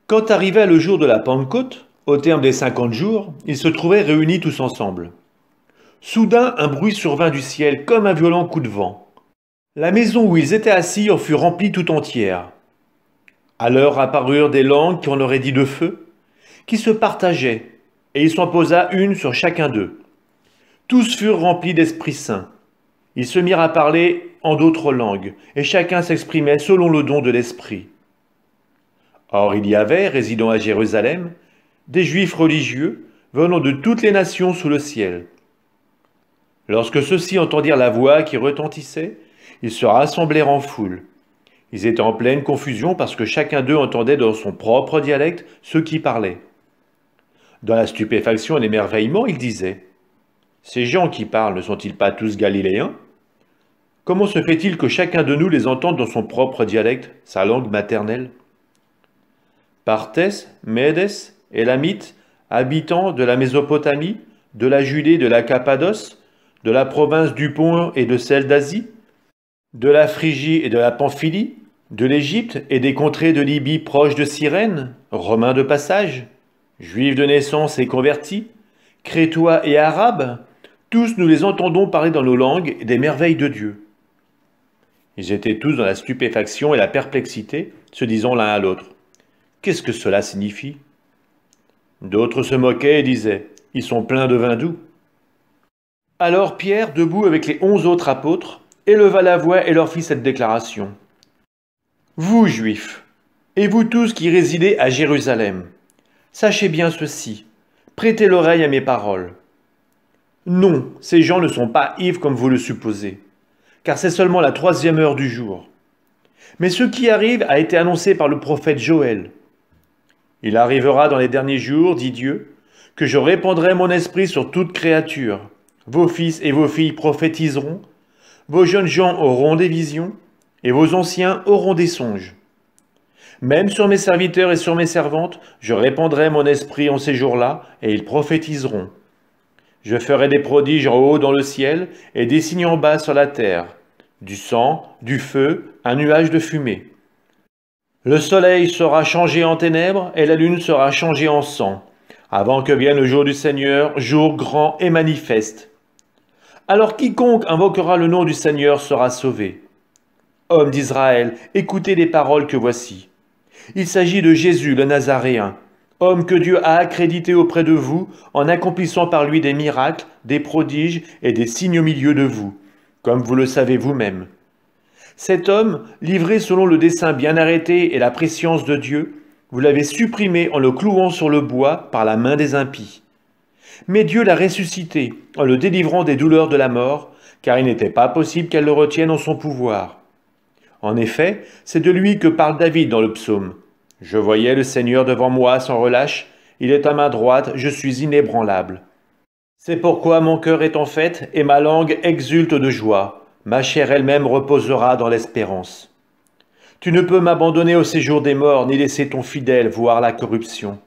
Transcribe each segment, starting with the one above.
Quand arrivait le jour de la Pentecôte, au terme des 50 jours, ils se trouvaient réunis tous ensemble. Soudain, un bruit survint du ciel comme un violent coup de vent. La maison où ils étaient assis en fut remplie tout entière. Alors apparurent des langues qui en auraient dit de feu, qui se partageaient, et il s'en posa une sur chacun d'eux. Tous furent remplis d'Esprit Saint. Ils se mirent à parler en d'autres langues, et chacun s'exprimait selon le don de l'Esprit. Or il y avait, résidant à Jérusalem, des Juifs religieux venant de toutes les nations sous le ciel. Lorsque ceux-ci entendirent la voix qui retentissait, ils se rassemblèrent en foule. Ils étaient en pleine confusion parce que chacun d'eux entendait dans son propre dialecte ceux qui parlaient. Dans la stupéfaction et l'émerveillement, ils disaient « Ces gens qui parlent ne sont-ils pas tous galiléens? Comment se fait-il que chacun de nous les entende dans son propre dialecte, sa langue maternelle ?» Parthès, Médès, Élamites, habitants de la Mésopotamie, de la Judée, de la Cappadoce, de la province du Pont et de celle d'Asie, de la Phrygie et de la Pamphylie, de l'Égypte et des contrées de Libye proches de Cyrène, Romains de passage, Juifs de naissance et convertis, Crétois et Arabes, tous nous les entendons parler dans nos langues des merveilles de Dieu. Ils étaient tous dans la stupéfaction et la perplexité, se disant l'un à l'autre « Qu'est-ce que cela signifie ?» D'autres se moquaient et disaient « Ils sont pleins de vin doux. » Alors Pierre, debout avec les 11 autres apôtres, éleva la voix et leur fit cette déclaration. « Vous, Juifs, et vous tous qui résidez à Jérusalem, sachez bien ceci, prêtez l'oreille à mes paroles. Non, ces gens ne sont pas ivres comme vous le supposez, car c'est seulement la 3e heure du jour. Mais ce qui arrive a été annoncé par le prophète Joël. Il arrivera dans les derniers jours, dit Dieu, que je répandrai mon esprit sur toute créature. Vos fils et vos filles prophétiseront, vos jeunes gens auront des visions, et vos anciens auront des songes. Même sur mes serviteurs et sur mes servantes, je répandrai mon esprit en ces jours-là, et ils prophétiseront. Je ferai des prodiges en haut dans le ciel, et des signes en bas sur la terre, du sang, du feu, un nuage de fumée. Le soleil sera changé en ténèbres, et la lune sera changée en sang, avant que vienne le jour du Seigneur, jour grand et manifeste. Alors quiconque invoquera le nom du Seigneur sera sauvé. Hommes d'Israël, écoutez les paroles que voici. Il s'agit de Jésus le Nazaréen, homme que Dieu a accrédité auprès de vous en accomplissant par lui des miracles, des prodiges et des signes au milieu de vous, comme vous le savez vous-même. Cet homme, livré selon le dessein bien arrêté et la prescience de Dieu, vous l'avez supprimé en le clouant sur le bois par la main des impies. Mais Dieu l'a ressuscité en le délivrant des douleurs de la mort, car il n'était pas possible qu'elle le retienne en son pouvoir. En effet, c'est de lui que parle David dans le psaume. « Je voyais le Seigneur devant moi sans relâche, il est à ma droite, je suis inébranlable. C'est pourquoi mon cœur est en fête et ma langue exulte de joie. Ma chair elle-même reposera dans l'espérance. Tu ne peux m'abandonner au séjour des morts, ni laisser ton fidèle voir la corruption.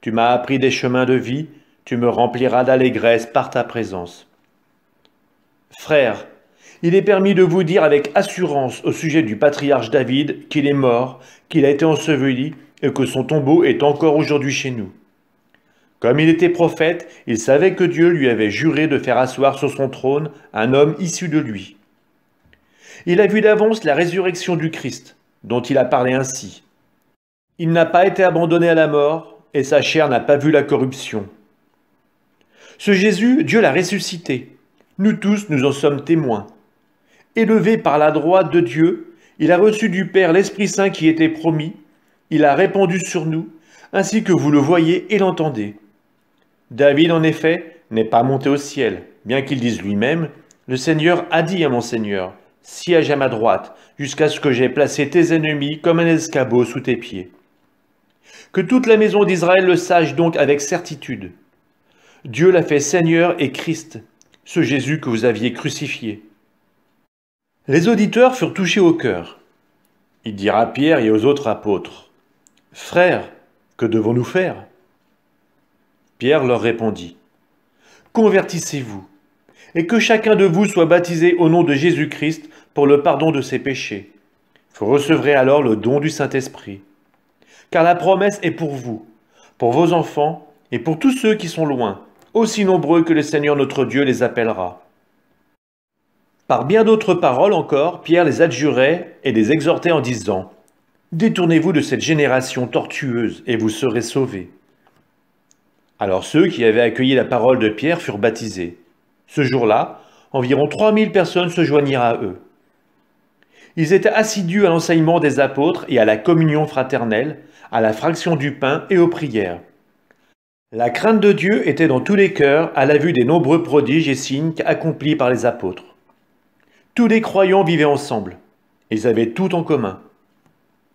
Tu m'as appris des chemins de vie, tu me rempliras d'allégresse par ta présence. Frères, il est permis de vous dire avec assurance au sujet du patriarche David qu'il est mort, qu'il a été enseveli et que son tombeau est encore aujourd'hui chez nous. Comme il était prophète, il savait que Dieu lui avait juré de faire asseoir sur son trône un homme issu de lui. Il a vu d'avance la résurrection du Christ, dont il a parlé ainsi. Il n'a pas été abandonné à la mort, et sa chair n'a pas vu la corruption. Ce Jésus, Dieu l'a ressuscité. Nous tous, nous en sommes témoins. Élevé par la droite de Dieu, il a reçu du Père l'Esprit Saint qui était promis, il a répandu sur nous, ainsi que vous le voyez et l'entendez. David, en effet, n'est pas monté au ciel, bien qu'il dise lui-même, « Le Seigneur a dit à mon Seigneur, siège à ma droite, jusqu'à ce que j'aie placé tes ennemis comme un escabeau sous tes pieds. » Que toute la maison d'Israël le sache donc avec certitude. Dieu l'a fait Seigneur et Christ, ce Jésus que vous aviez crucifié. Les auditeurs furent touchés au cœur. Ils dirent à Pierre et aux autres apôtres, « Frères, que devons-nous faire ?» Pierre leur répondit, « Convertissez-vous, et que chacun de vous soit baptisé au nom de Jésus-Christ pour le pardon de ses péchés. Vous recevrez alors le don du Saint-Esprit. car la promesse est pour vous, pour vos enfants et pour tous ceux qui sont loin, aussi nombreux que le Seigneur notre Dieu les appellera. » Par bien d'autres paroles encore, Pierre les adjurait et les exhortait en disant : « Détournez-vous de cette génération tortueuse, et vous serez sauvés. » Alors ceux qui avaient accueilli la parole de Pierre furent baptisés. Ce jour-là, environ 3000 personnes se joignirent à eux. Ils étaient assidus à l'enseignement des apôtres et à la communion fraternelle, à la fraction du pain et aux prières. La crainte de Dieu était dans tous les cœurs à la vue des nombreux prodiges et signes accomplis par les apôtres. Tous les croyants vivaient ensemble. Ils avaient tout en commun.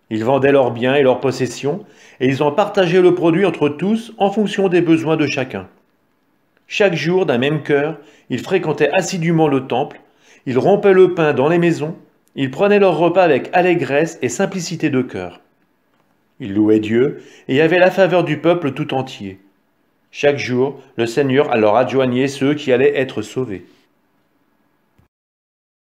Ils vendaient leurs biens et leurs possessions, et ils en partageaient le produit entre tous en fonction des besoins de chacun. Chaque jour, d'un même cœur, ils fréquentaient assidûment le temple, ils rompaient le pain dans les maisons, ils prenaient leur repas avec allégresse et simplicité de cœur. Ils louaient Dieu et avaient la faveur du peuple tout entier. Chaque jour, le Seigneur leur adjoignait ceux qui allaient être sauvés.